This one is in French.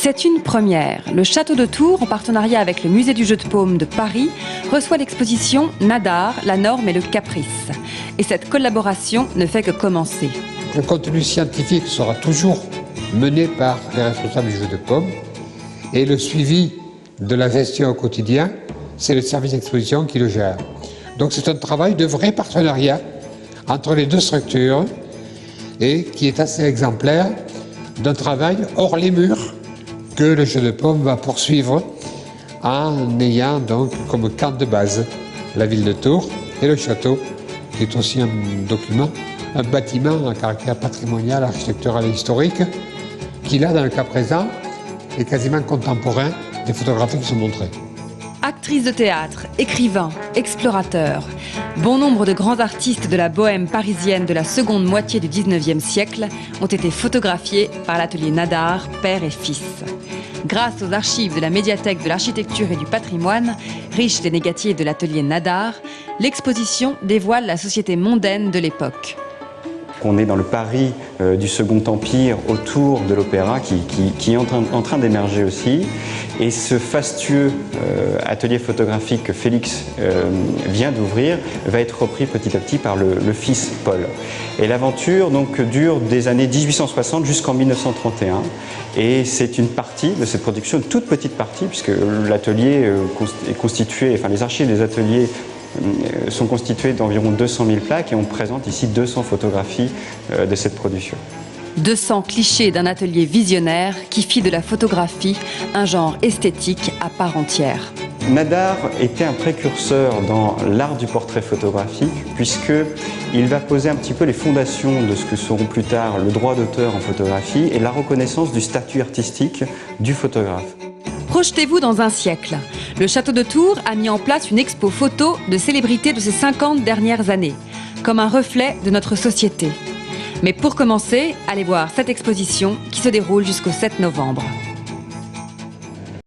C'est une première. Le château de Tours, en partenariat avec le musée du jeu de paume de Paris, reçoit l'exposition Nadar, la norme et le caprice. Et cette collaboration ne fait que commencer. Le contenu scientifique sera toujours mené par les responsables du jeu de paume et le suivi de la gestion au quotidien, c'est le service d'exposition qui le gère. Donc c'est un travail de vrai partenariat entre les deux structures et qui est assez exemplaire d'un travail hors les murs que le jeu de paume va poursuivre en ayant donc comme camp de base la ville de Tours et le château, qui est aussi un bâtiment à caractère patrimonial, architectural et historique, qui là, dans le cas présent, est quasiment contemporain des photographies qui sont montrées. Actrice de théâtre, écrivain, explorateur, bon nombre de grands artistes de la bohème parisienne de la seconde moitié du 19e siècle ont été photographiés par l'atelier Nadar, père et fils. Grâce aux archives de la médiathèque de l'architecture et du patrimoine, riche des négatifs de l'atelier Nadar, l'exposition dévoile la société mondaine de l'époque. On est dans le Paris du Second Empire autour de l'opéra qui est en train d'émerger aussi. Et ce fastueux atelier photographique que Félix vient d'ouvrir va être repris petit à petit par le fils Paul. Et l'aventure donc dure des années 1860 jusqu'en 1931. Et c'est une partie de cette production, une toute petite partie, puisque l'atelier est constitué, enfin les archives des ateliers sont constituées d'environ 200 000 plaques et on présente ici 200 photographies de cette production. 200 clichés d'un atelier visionnaire qui fit de la photographie un genre esthétique à part entière. Nadar était un précurseur dans l'art du portrait photographique puisqu'il va poser un petit peu les fondations de ce que seront plus tard le droit d'auteur en photographie et la reconnaissance du statut artistique du photographe. Projetez-vous dans un siècle. Le château de Tours a mis en place une expo photo de célébrités de ces 50 dernières années, comme un reflet de notre société. Mais pour commencer, allez voir cette exposition qui se déroule jusqu'au 7 novembre.